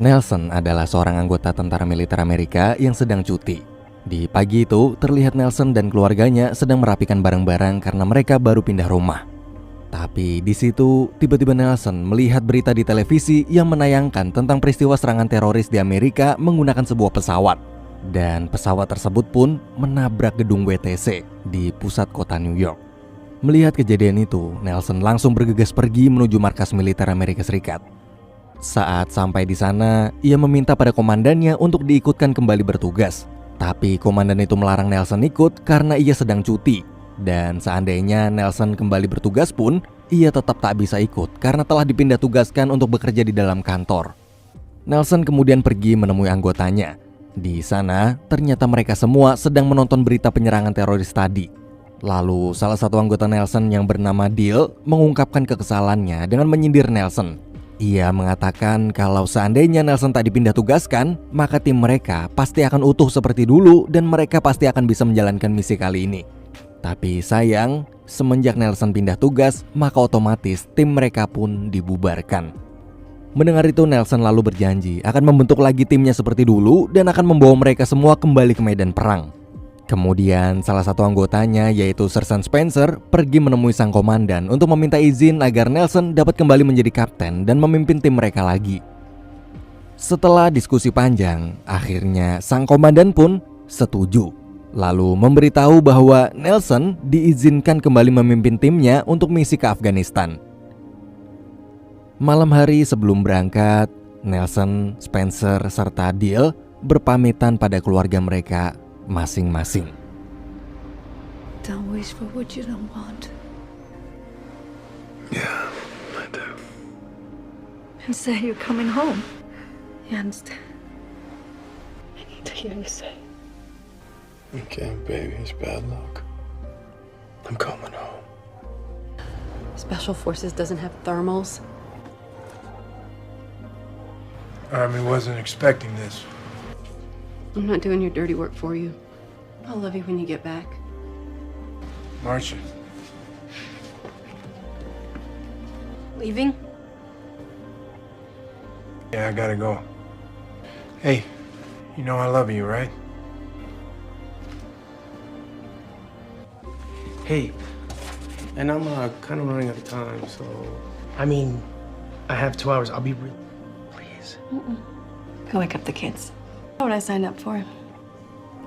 Nelson adalah seorang anggota tentara militer Amerika yang sedang cuti. Di pagi itu, terlihat Nelson dan keluarganya sedang merapikan barang-barang karena mereka baru pindah rumah. Tapi di situ, tiba-tiba Nelson melihat berita di televisi yang menayangkan tentang peristiwa serangan teroris di Amerika menggunakan sebuah pesawat. Dan pesawat tersebut pun menabrak gedung WTC di pusat kota New York. Melihat kejadian itu, Nelson langsung bergegas pergi menuju markas militer Amerika Serikat. Saat sampai di sana, ia meminta pada komandannya untuk diikutkan kembali bertugas. Tapi komandan itu melarang Nelson ikut karena ia sedang cuti. Dan seandainya Nelson kembali bertugas pun, ia tetap tak bisa ikut karena telah dipindah tugaskan untuk bekerja di dalam kantor. Nelson kemudian pergi menemui anggotanya. Di sana, ternyata mereka semua sedang menonton berita penyerangan teroris tadi. Lalu, salah satu anggota Nelson yang bernama Dil mengungkapkan kekesalannya dengan menyindir Nelson. Ia mengatakan kalau seandainya Nelson tak dipindah tugaskan, maka tim mereka pasti akan utuh seperti dulu dan mereka pasti akan bisa menjalankan misi kali ini. Tapi sayang, semenjak Nelson pindah tugas, maka otomatis tim mereka pun dibubarkan. Mendengar itu, Nelson lalu berjanji akan membentuk lagi timnya seperti dulu dan akan membawa mereka semua kembali ke medan perang. Kemudian salah satu anggotanya yaitu Sergeant Spencer pergi menemui sang komandan untuk meminta izin agar Nelson dapat kembali menjadi kapten dan memimpin tim mereka lagi. Setelah diskusi panjang, akhirnya sang komandan pun setuju. Lalu memberitahu bahwa Nelson diizinkan kembali memimpin timnya untuk misi ke Afghanistan. Malam hari sebelum berangkat, Nelson, Spencer, serta Dil berpamitan pada keluarga mereka masing-masing. Don't wish for what you don't want. Yeah, I do. And say you're coming home. You understand? I need to hear you say. Okay, baby, it's bad luck. I'm coming home. Special Forces doesn't have thermals. Army wasn't expecting this. I'm not doing your dirty work for you. I'll love you when you get back. Marcia. Leaving? Yeah, I gotta go. Hey, you know I love you, right? Hey, and I'm kind of running out of time, so I mean, I have 2 hours. I'll be real. Please. Go wake up the kids. What I signed up for.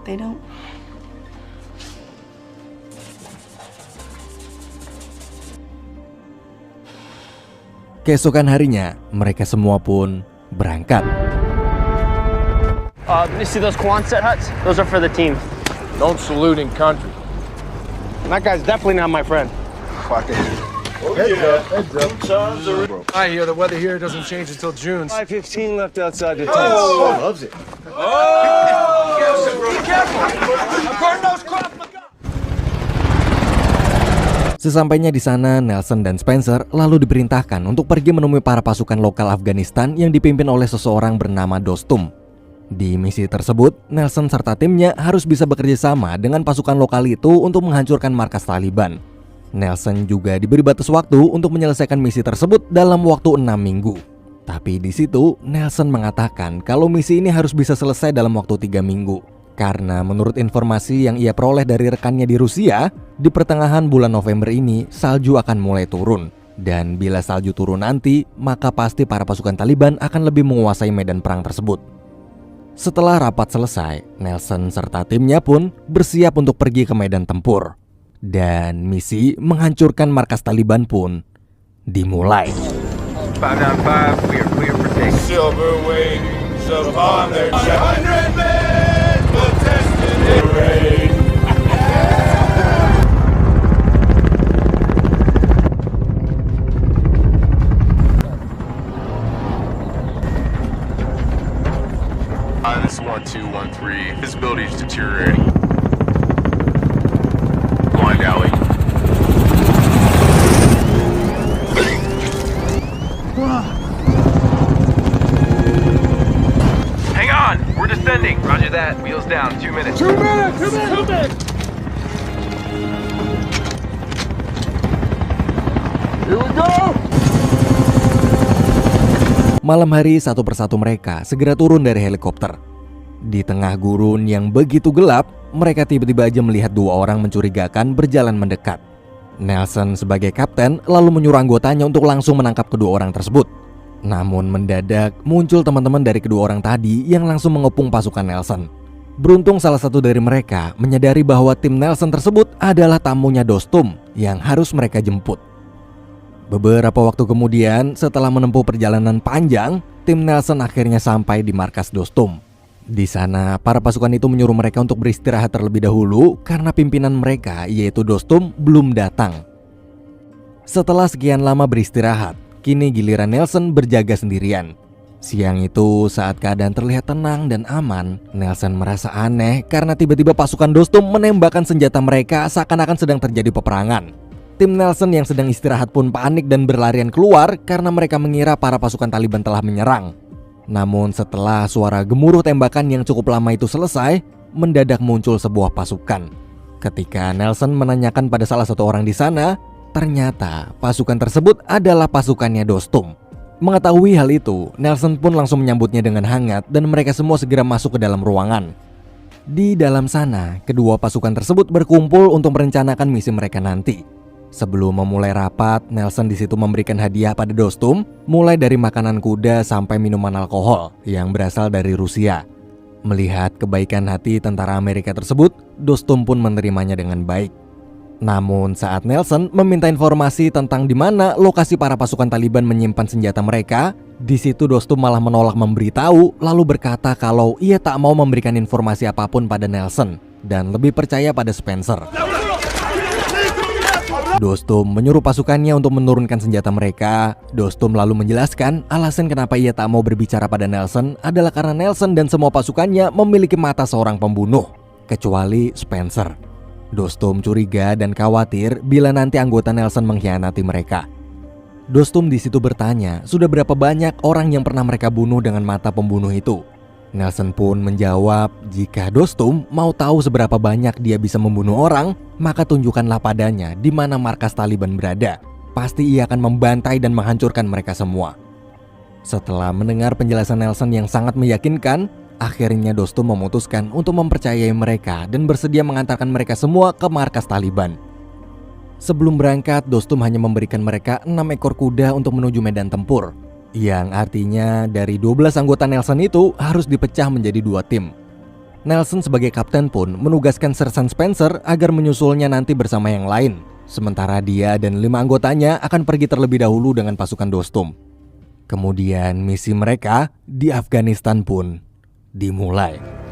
They don't. Keesokan harinya, mereka semua pun berangkat. You see those Quonset huts? Those are for the team. Don't salute in country. That guy's definitely not my friend. Fuck it. Heads up. I hear the weather here doesn't change until June. 5:15 left outside the tents. Oh, loves it. Sesampainya di sana, Nelson dan Spencer lalu diperintahkan untuk pergi menemui para pasukan lokal Afghanistan yang dipimpin oleh seseorang bernama Dostum. Di misi tersebut, Nelson serta timnya harus bisa bekerja sama dengan pasukan lokal itu untuk menghancurkan markas Taliban. Nelson juga diberi batas waktu untuk menyelesaikan misi tersebut dalam waktu 6 minggu. Tapi di situ, Nelson mengatakan kalau misi ini harus bisa selesai dalam waktu 3 minggu. Karena menurut informasi yang ia peroleh dari rekannya di Rusia, di pertengahan bulan November ini salju akan mulai turun. Dan bila salju turun nanti, maka pasti para pasukan Taliban akan lebih menguasai medan perang tersebut. Setelah rapat selesai, Nelson serta timnya pun bersiap untuk pergi ke medan tempur. Dan misi menghancurkan markas Taliban pun dimulai. 5 down 5, we are clear for take. Silver wings upon their 100 men will test in rain. This is 1213. Visibility is deteriorating. Blind alley. Hang on, we're descending. Roger that. Wheels down. 2 minutes. 2 minutes. 2 minutes. Here we go. Malam hari satu persatu mereka segera turun dari helikopter. Di tengah gurun yang begitu gelap, mereka tiba-tiba aja melihat dua orang mencurigakan berjalan mendekat. Nelson sebagai kapten lalu menyuruh anggotanya untuk langsung menangkap kedua orang tersebut. Namun mendadak muncul teman-teman dari kedua orang tadi yang langsung mengepung pasukan Nelson. Beruntung salah satu dari mereka menyadari bahwa tim Nelson tersebut adalah tamunya Dostum yang harus mereka jemput. Beberapa waktu kemudian, setelah menempuh perjalanan panjang, tim Nelson akhirnya sampai di markas Dostum. Di sana, para pasukan itu menyuruh mereka untuk beristirahat terlebih dahulu karena pimpinan mereka, yaitu Dostum, belum datang. Setelah sekian lama beristirahat, kini giliran Nelson berjaga sendirian. Siang itu, saat keadaan terlihat tenang dan aman, Nelson merasa aneh karena tiba-tiba pasukan Dostum menembakkan senjata mereka seakan-akan sedang terjadi peperangan. Tim Nelson yang sedang istirahat pun panik dan berlarian keluar karena mereka mengira para pasukan Taliban telah menyerang. Namun setelah suara gemuruh tembakan yang cukup lama itu selesai, mendadak muncul sebuah pasukan. Ketika Nelson menanyakan pada salah satu orang di sana, ternyata pasukan tersebut adalah pasukannya Dostum. Mengetahui hal itu, Nelson pun langsung menyambutnya dengan hangat dan mereka semua segera masuk ke dalam ruangan. Di dalam sana, kedua pasukan tersebut berkumpul untuk merencanakan misi mereka nanti. Sebelum memulai rapat, Nelson di situ memberikan hadiah pada Dostum, mulai dari makanan kuda sampai minuman alkohol yang berasal dari Rusia. Melihat kebaikan hati tentara Amerika tersebut, Dostum pun menerimanya dengan baik. Namun saat Nelson meminta informasi tentang di mana lokasi para pasukan Taliban menyimpan senjata mereka, di situ Dostum malah menolak memberitahu, lalu berkata kalau ia tak mau memberikan informasi apapun pada Nelson dan lebih percaya pada Spencer. Dostum menyuruh pasukannya untuk menurunkan senjata mereka. Dostum lalu menjelaskan alasan kenapa ia tak mau berbicara pada Nelson adalah karena Nelson dan semua pasukannya memiliki mata seorang pembunuh, kecuali Spencer. Dostum curiga dan khawatir bila nanti anggota Nelson mengkhianati mereka. Dostum di situ bertanya, sudah berapa banyak orang yang pernah mereka bunuh dengan mata pembunuh itu? Nelson pun menjawab, jika Dostum mau tahu seberapa banyak dia bisa membunuh orang, maka tunjukkanlah padanya di mana markas Taliban berada. Pasti ia akan membantai dan menghancurkan mereka semua. Setelah mendengar penjelasan Nelson yang sangat meyakinkan, akhirnya Dostum memutuskan untuk mempercayai mereka dan bersedia mengantarkan mereka semua ke markas Taliban. Sebelum berangkat, Dostum hanya memberikan mereka 6 ekor kuda untuk menuju medan tempur, yang artinya dari 12 anggota Nelson itu harus dipecah menjadi 2 tim. Nelson sebagai kapten pun menugaskan Sersan Spencer agar menyusulnya nanti bersama yang lain, sementara dia dan 5 anggotanya akan pergi terlebih dahulu dengan pasukan Dostum. Kemudian misi mereka di Afghanistan pun dimulai.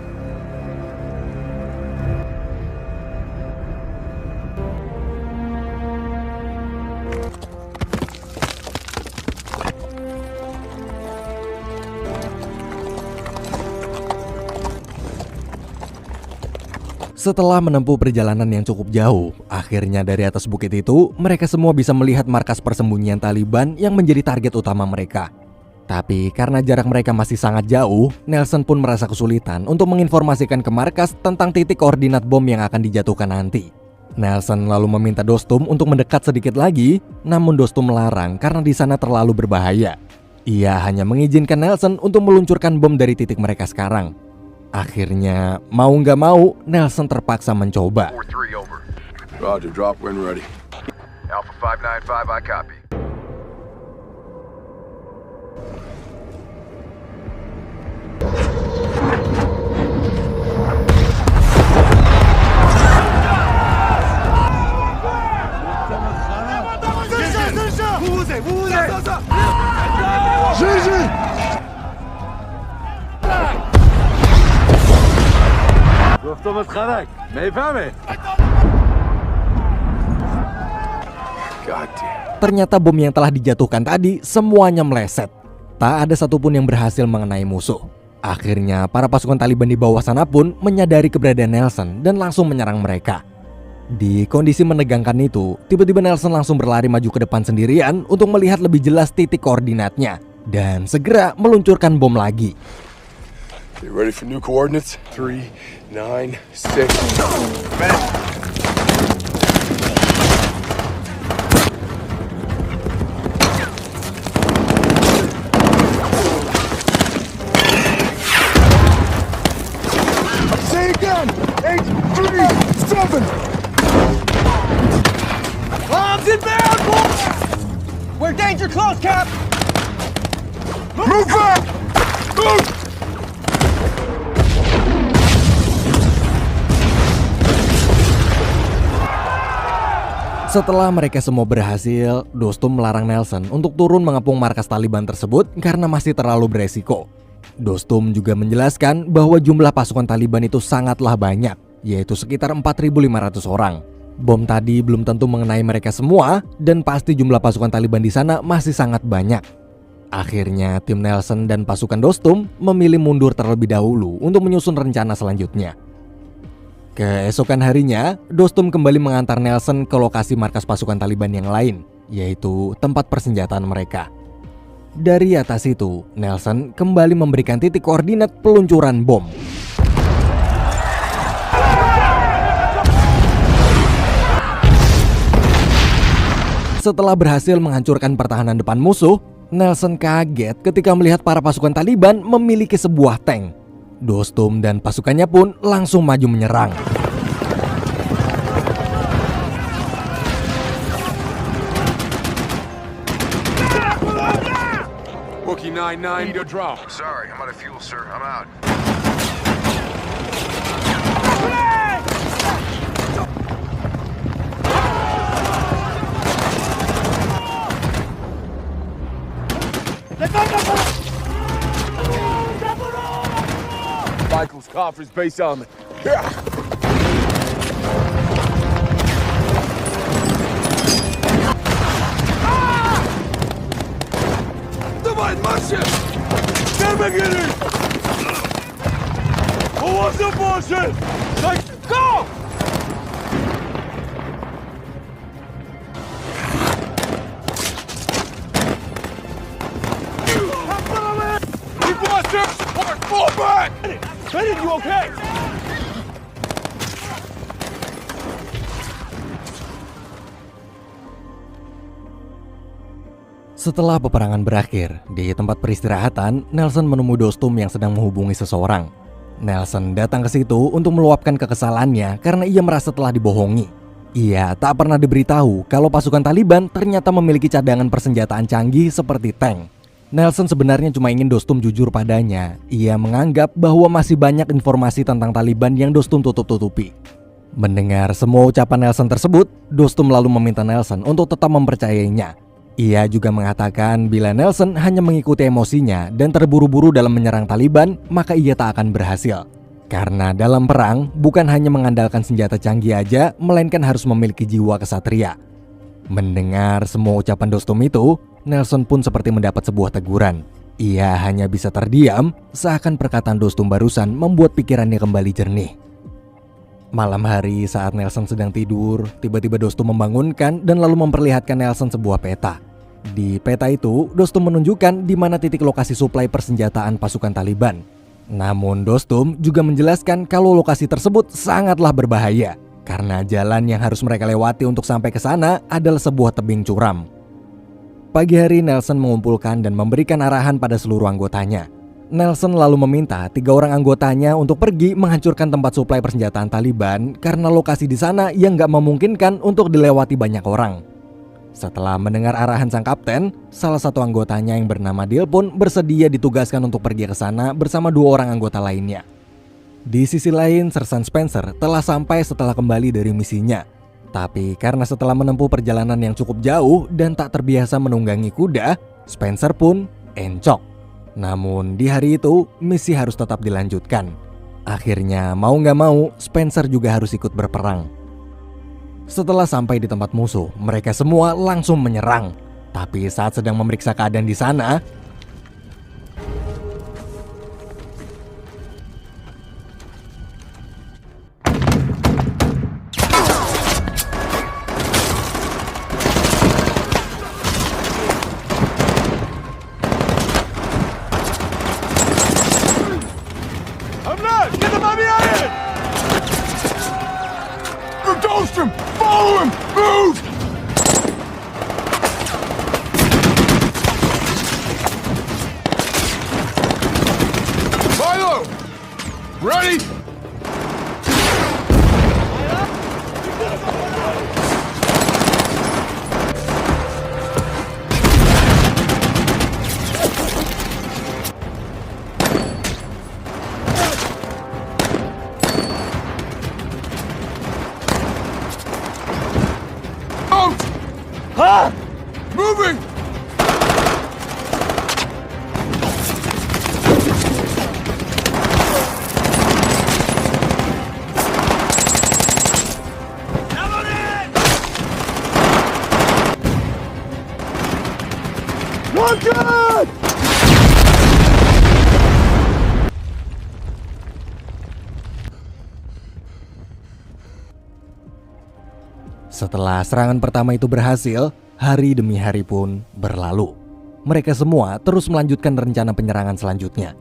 Setelah menempuh perjalanan yang cukup jauh, akhirnya dari atas bukit itu, mereka semua bisa melihat markas persembunyian Taliban yang menjadi target utama mereka. Tapi karena jarak mereka masih sangat jauh, Nelson pun merasa kesulitan untuk menginformasikan ke markas tentang titik koordinat bom yang akan dijatuhkan nanti. Nelson lalu meminta Dostum untuk mendekat sedikit lagi, namun Dostum melarang karena di sana terlalu berbahaya. Ia hanya mengizinkan Nelson untuk meluncurkan bom dari titik mereka sekarang. Akhirnya, mau nggak mau, Nelson terpaksa mencoba. 4-3 over. Roger, drop when ready. Alpha 595, I copy. Ternyata bom yang telah dijatuhkan tadi semuanya meleset. Tak ada satupun yang berhasil mengenai musuh. Akhirnya para pasukan Taliban di bawah sana pun menyadari keberadaan Nelson dan langsung menyerang mereka. Di kondisi menegangkan itu, tiba-tiba Nelson langsung berlari maju ke depan sendirian untuk melihat lebih jelas titik koordinatnya dan segera meluncurkan bom lagi. You ready for new coordinates? 3, 9, 6. something! Bombs inbound, boys! We're danger close, Cap! Move back! Move! Setelah mereka semua berhasil, Dostum melarang Nelson untuk turun mengepung markas Taliban tersebut karena masih terlalu beresiko. Dostum juga menjelaskan bahwa jumlah pasukan Taliban itu sangatlah banyak, yaitu sekitar 4.500 orang. Bom tadi belum tentu mengenai mereka semua, dan pasti jumlah pasukan Taliban di sana masih sangat banyak. Akhirnya tim Nelson dan pasukan Dostum memilih mundur terlebih dahulu untuk menyusun rencana selanjutnya. Keesokan harinya, Dostum kembali mengantar Nelson ke lokasi markas pasukan Taliban yang lain, yaitu tempat persenjataan mereka. Dari atas itu, Nelson kembali memberikan titik koordinat peluncuran bom. Setelah berhasil menghancurkan pertahanan depan musuh, Nelson kaget ketika melihat para pasukan Taliban memiliki sebuah tank. Dostum dan pasukannya pun langsung maju menyerang. Wookie 99, need a drop. Sorry, I'm out of fuel, sir. I'm out. Michael's coffers base on me. Yeah. Давай, марши! Термигири! What's the bullshit? Like, go! Keep watching! Fall back! Bennett, you okay? Setelah peperangan berakhir, di tempat peristirahatan, Nelson menemui Dostum yang sedang menghubungi seseorang. Nelson datang ke situ untuk meluapkan kekesalannya karena ia merasa telah dibohongi. Ia tak pernah diberitahu kalau pasukan Taliban ternyata memiliki cadangan persenjataan canggih seperti tank. Nelson sebenarnya cuma ingin Dostum jujur padanya. Ia menganggap bahwa masih banyak informasi tentang Taliban yang Dostum tutup-tutupi. Mendengar semua ucapan Nelson tersebut, Dostum lalu meminta Nelson untuk tetap mempercayainya. Ia juga mengatakan bila Nelson hanya mengikuti emosinya dan terburu-buru dalam menyerang Taliban, maka ia tak akan berhasil. Karena dalam perang, bukan hanya mengandalkan senjata canggih aja, melainkan harus memiliki jiwa kesatria. Mendengar semua ucapan Dostum itu, Nelson pun seperti mendapat sebuah teguran. Ia hanya bisa terdiam, seakan perkataan Dostum barusan membuat pikirannya kembali jernih. Malam hari saat Nelson sedang tidur, tiba-tiba Dostum membangunkan dan lalu memperlihatkan Nelson sebuah peta. Di peta itu, Dostum menunjukkan di mana titik lokasi suplai persenjataan pasukan Taliban. Namun Dostum juga menjelaskan kalau lokasi tersebut sangatlah berbahaya, karena jalan yang harus mereka lewati untuk sampai ke sana adalah sebuah tebing curam. Pagi hari Nelson mengumpulkan dan memberikan arahan pada seluruh anggotanya. Nelson lalu meminta 3 orang anggotanya untuk pergi menghancurkan tempat suplai persenjataan Taliban karena lokasi di sana yang gak memungkinkan untuk dilewati banyak orang. Setelah mendengar arahan sang kapten, salah satu anggotanya yang bernama Dil pun bersedia ditugaskan untuk pergi ke sana bersama 2 orang anggota lainnya. Di sisi lain, Sersan Spencer telah sampai setelah kembali dari misinya. Tapi karena setelah menempuh perjalanan yang cukup jauh dan tak terbiasa menunggangi kuda, Spencer pun encok. Namun di hari itu, misi harus tetap dilanjutkan. Akhirnya mau gak mau, Spencer juga harus ikut berperang. Setelah sampai di tempat musuh, mereka semua langsung menyerang. Tapi saat sedang memeriksa keadaan di sana, Dostum! Follow him! Move! Milo! Ready? Moving! Setelah serangan pertama itu berhasil, hari demi hari pun berlalu. Mereka semua terus melanjutkan rencana penyerangan selanjutnya.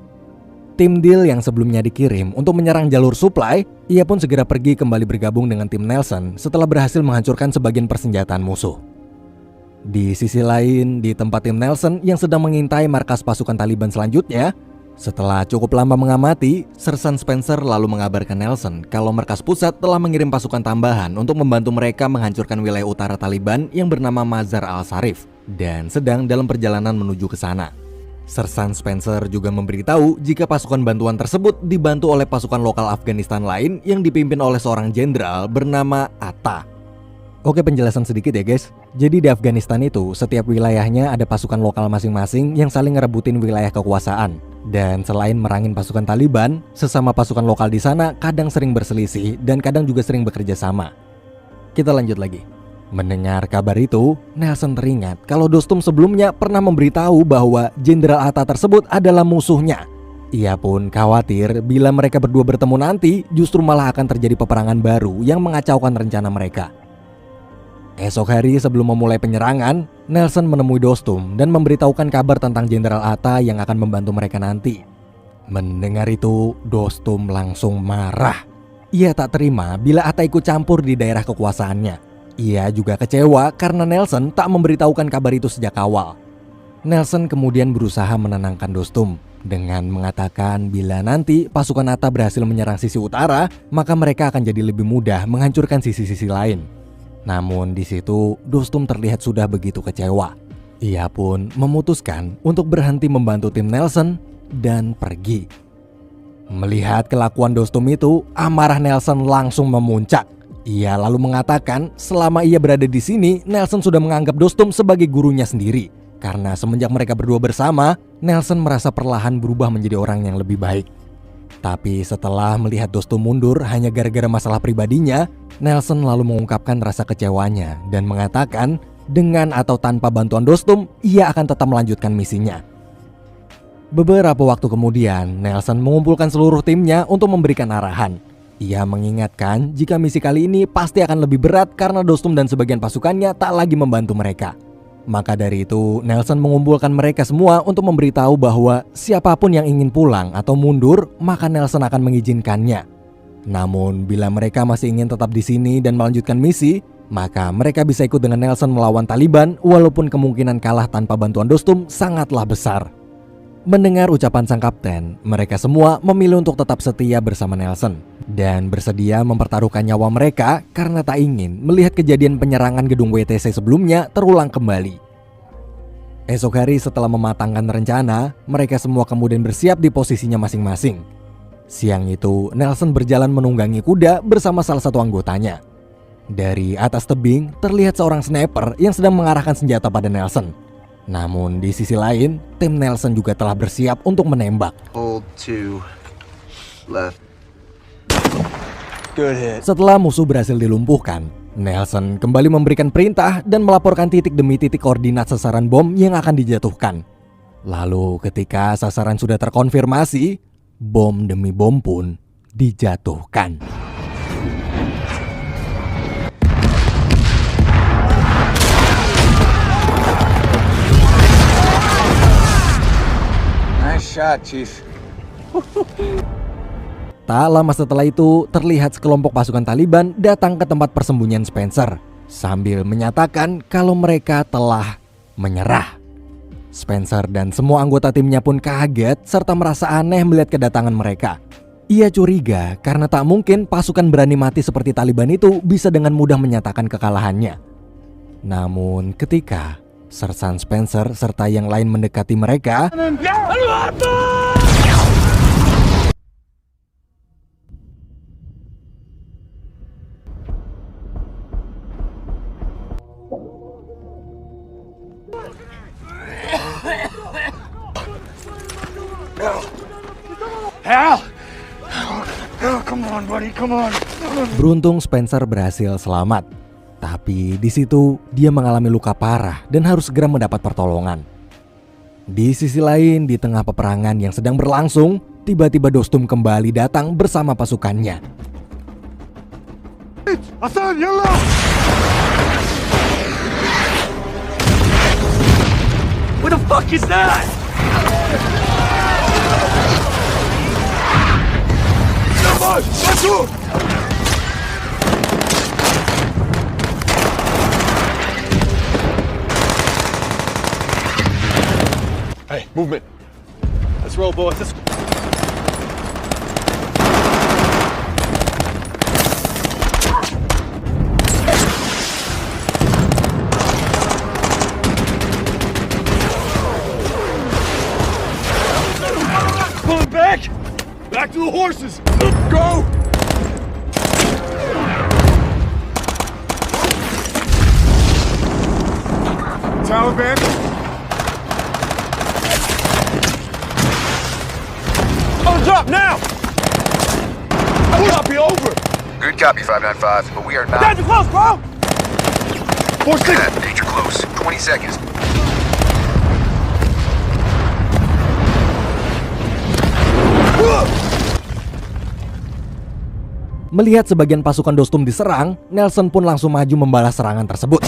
Tim Deal yang sebelumnya dikirim untuk menyerang jalur supply, ia pun segera pergi kembali bergabung dengan tim Nelson setelah berhasil menghancurkan sebagian persenjataan musuh. Di sisi lain, di tempat tim Nelson yang sedang mengintai markas pasukan Taliban selanjutnya, setelah cukup lama mengamati, Sersan Spencer lalu mengabarkan Nelson kalau markas pusat telah mengirim pasukan tambahan untuk membantu mereka menghancurkan wilayah utara Taliban yang bernama Mazar al-Sharif dan sedang dalam perjalanan menuju ke sana. Sersan Spencer juga memberitahu jika pasukan bantuan tersebut dibantu oleh pasukan lokal Afghanistan lain yang dipimpin oleh seorang jenderal bernama Atta. Oke, penjelasan sedikit ya guys. Jadi di Afghanistan itu setiap wilayahnya ada pasukan lokal masing-masing yang saling ngerebutin wilayah kekuasaan. Dan selain merangin pasukan Taliban, sesama pasukan lokal di sana kadang sering berselisih dan kadang juga sering bekerja sama. Kita lanjut lagi. Mendengar kabar itu, Nelson teringat kalau Dostum sebelumnya pernah memberitahu bahwa Jenderal Atta tersebut adalah musuhnya. Ia pun khawatir bila mereka berdua bertemu nanti justru malah akan terjadi peperangan baru yang mengacaukan rencana mereka. Esok hari sebelum memulai penyerangan, Nelson menemui Dostum dan memberitahukan kabar tentang Jenderal Atta yang akan membantu mereka nanti. Mendengar itu, Dostum langsung marah. Ia tak terima bila Atta ikut campur di daerah kekuasaannya. Ia juga kecewa karena Nelson tak memberitahukan kabar itu sejak awal. Nelson kemudian berusaha menenangkan Dostum dengan mengatakan bila nanti pasukan Atta berhasil menyerang sisi utara, maka mereka akan jadi lebih mudah menghancurkan sisi-sisi lain. Namun di situ Dostum terlihat sudah begitu kecewa. Ia pun memutuskan untuk berhenti membantu tim Nelson dan pergi. Melihat kelakuan Dostum itu, amarah Nelson langsung memuncak. Ia lalu mengatakan selama ia berada di sini, Nelson sudah menganggap Dostum sebagai gurunya sendiri. Karena semenjak mereka berdua bersama, Nelson merasa perlahan berubah menjadi orang yang lebih baik. Tapi setelah melihat Dostum mundur hanya gara-gara masalah pribadinya, Nelson lalu mengungkapkan rasa kecewanya dan mengatakan dengan atau tanpa bantuan Dostum, ia akan tetap melanjutkan misinya. Beberapa waktu kemudian, Nelson mengumpulkan seluruh timnya untuk memberikan arahan. Ia mengingatkan jika misi kali ini pasti akan lebih berat karena Dostum dan sebagian pasukannya tak lagi membantu mereka. Maka dari itu, Nelson mengumpulkan mereka semua untuk memberitahu bahwa siapapun yang ingin pulang atau mundur, maka Nelson akan mengizinkannya. Namun, bila mereka masih ingin tetap di sini dan melanjutkan misi, maka mereka bisa ikut dengan Nelson melawan Taliban walaupun kemungkinan kalah tanpa bantuan Dostum sangatlah besar. Mendengar ucapan sang kapten, mereka semua memilih untuk tetap setia bersama Nelson dan bersedia mempertaruhkan nyawa mereka karena tak ingin melihat kejadian penyerangan gedung WTC sebelumnya terulang kembali. Esok hari setelah mematangkan rencana, mereka semua kemudian bersiap di posisinya masing-masing. Siang itu, Nelson berjalan menunggangi kuda bersama salah satu anggotanya. Dari atas tebing, terlihat seorang sniper yang sedang mengarahkan senjata pada Nelson. Namun di sisi lain, tim Nelson juga telah bersiap untuk menembak. Hold 2 left. Good hit. Setelah musuh berhasil dilumpuhkan, Nelson kembali memberikan perintah dan melaporkan titik demi titik koordinat sasaran bom yang akan dijatuhkan. Lalu ketika sasaran sudah terkonfirmasi, bom demi bom pun dijatuhkan. Nice shot, Chief. Tak lama setelah itu, terlihat sekelompok pasukan Taliban datang ke tempat persembunyian Spencer sambil menyatakan kalau mereka telah menyerah. Spencer dan semua anggota timnya pun kaget serta merasa aneh melihat kedatangan mereka. Ia curiga karena tak mungkin pasukan berani mati seperti Taliban itu bisa dengan mudah menyatakan kekalahannya. Namun ketika Sersan Spencer serta yang lain mendekati mereka, Hal! Oh, come on, buddy, come on. Beruntung Spencer berhasil selamat. Tapi di situ dia mengalami luka parah dan harus segera mendapat pertolongan. Di sisi lain, di tengah peperangan yang sedang berlangsung, tiba-tiba Dostum kembali datang bersama pasukannya. Hasan, yalla! What the fuck is that? Hey, movement. Let's roll, boys. Let's go. Pulling back! Back to the horses! Go! Taliban! On the drop now! I will not be over! Good copy, 595, but we are not. Danger close, bro! 4-6! Danger close. 20 seconds. Melihat sebagian pasukan Dostum diserang, Nelson pun langsung maju membalas serangan tersebut.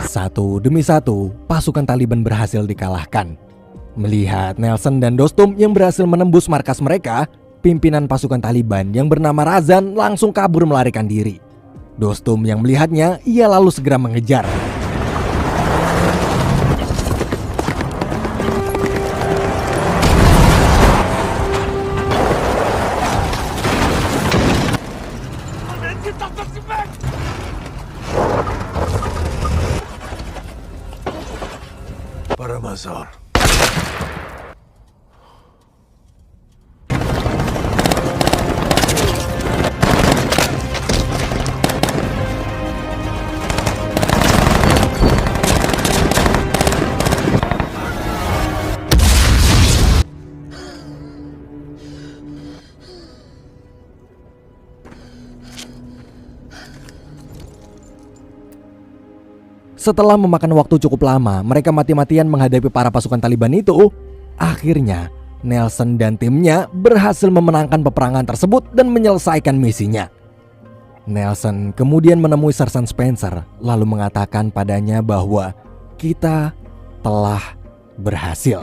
Satu demi satu, pasukan Taliban berhasil dikalahkan. Melihat Nelson dan Dostum yang berhasil menembus markas mereka, pimpinan pasukan Taliban yang bernama Razan langsung kabur melarikan diri. Dostum yang melihatnya, ia lalu segera mengejar. Ramazan. Setelah memakan waktu cukup lama, mereka mati-matian menghadapi para pasukan Taliban itu. Akhirnya, Nelson dan timnya berhasil memenangkan peperangan tersebut dan menyelesaikan misinya. Nelson kemudian menemui Sersan Spencer, lalu mengatakan padanya bahwa kita telah berhasil.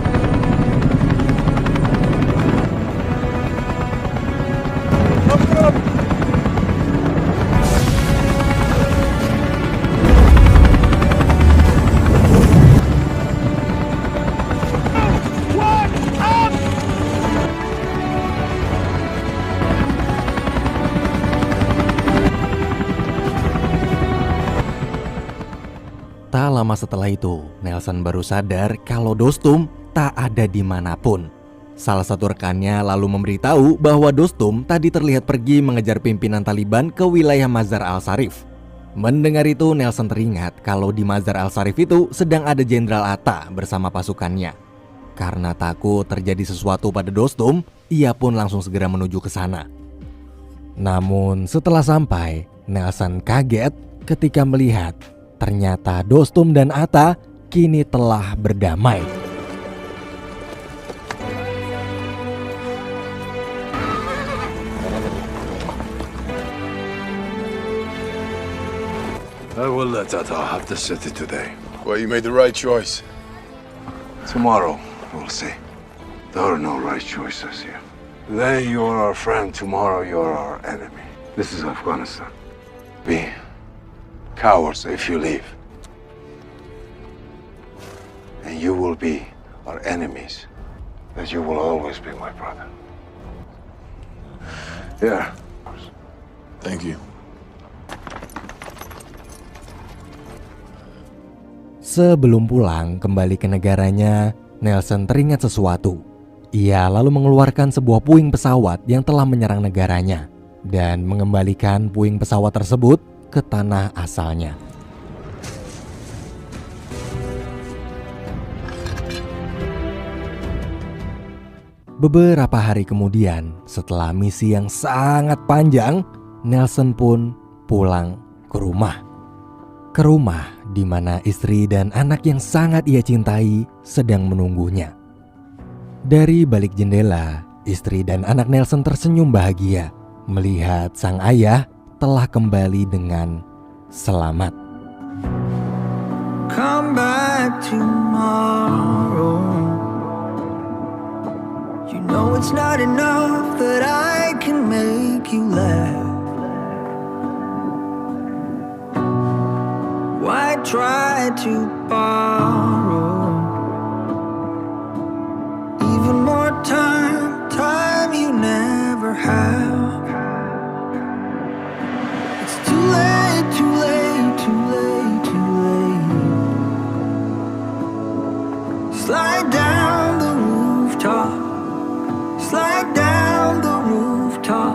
Tak lama setelah itu, Nelson baru sadar kalau Dostum tak ada dimanapun. Salah satu rekannya lalu memberitahu bahwa Dostum tadi terlihat pergi mengejar pimpinan Taliban ke wilayah Mazar al-Sharif. Mendengar itu, Nelson teringat kalau di Mazar al-Sharif itu sedang ada Jenderal Atta bersama pasukannya. Karena takut terjadi sesuatu pada Dostum, ia pun langsung segera menuju ke sana. Namun setelah sampai, Nelson kaget ketika melihat ternyata Dostum dan Atta kini telah berdamai. I will let Atta have the city today. Well, you made the right choice. Tomorrow, we'll see. There are no right choices here. Today you are our friend, tomorrow you are our enemy. This is Afghanistan. Be cowards if you leave. And you will be our enemies. But you will always be my brother. Here. Thank you. Sebelum pulang kembali ke negaranya, Nelson teringat sesuatu. Ia lalu mengeluarkan sebuah puing pesawat yang telah menyerang negaranya dan mengembalikan puing pesawat tersebut ke tanah asalnya. Beberapa hari kemudian, setelah misi yang sangat panjang, Nelson pun pulang ke rumah. Ke rumah di mana istri dan anak yang sangat ia cintai sedang menunggunya. Dari balik jendela, istri dan anak Nelson tersenyum bahagia melihat sang ayah telah kembali dengan selamat. Come back tomorrow. You know it's not enough that I can make you laugh. Why try to borrow even more time you never have? It's too late, too late, too late, too late. Slide down the rooftop. Slide down the rooftop.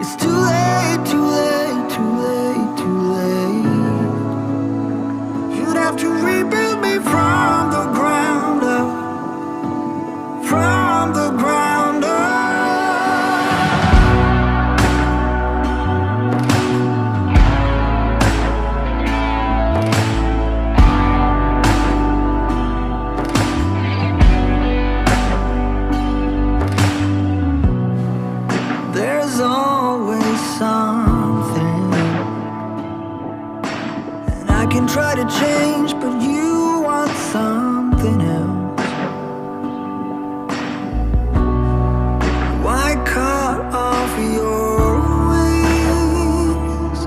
It's too late, too late, too late, too late. You'd have to rebuild me from the ground up. From the ground up. There's always something, and I can try to change, but you want something else. Why cut off your wings?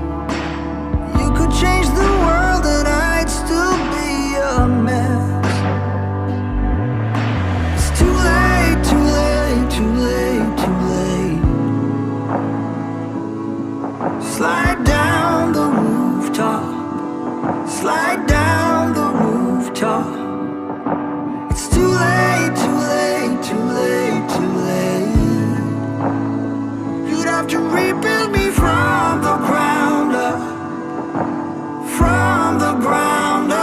You could change the world and I'd still be a mess. It's too late, too late, too late, too late. Slide down the rooftop. Slide down the rooftop. It's too late, too late, too late, too late. You'd have to rebuild me from the ground up. From the ground up.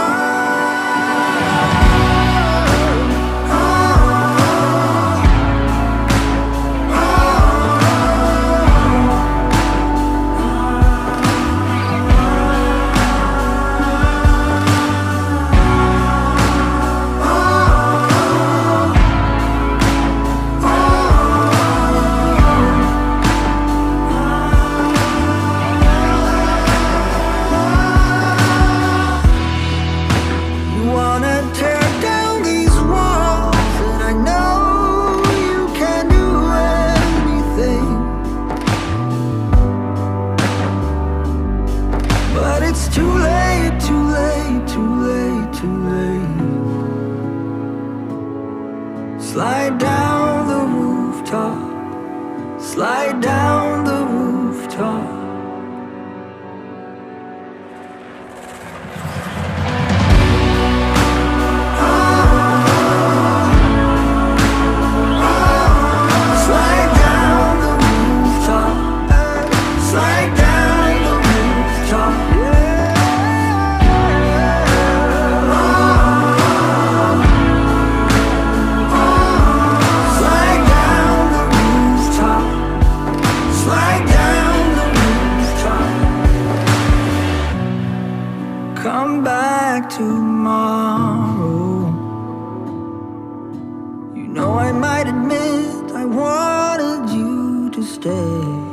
You wanna tear down these walls, and I know you can do anything, but it's too late, too late, too late, too late. Slide down the rooftop. Slide down the rooftop. Slide down the rooftop. Slide down the rooftop. Slide down the rooftop. Slide down the rooftop. Come back tomorrow. You know I might admit I wanted you to stay.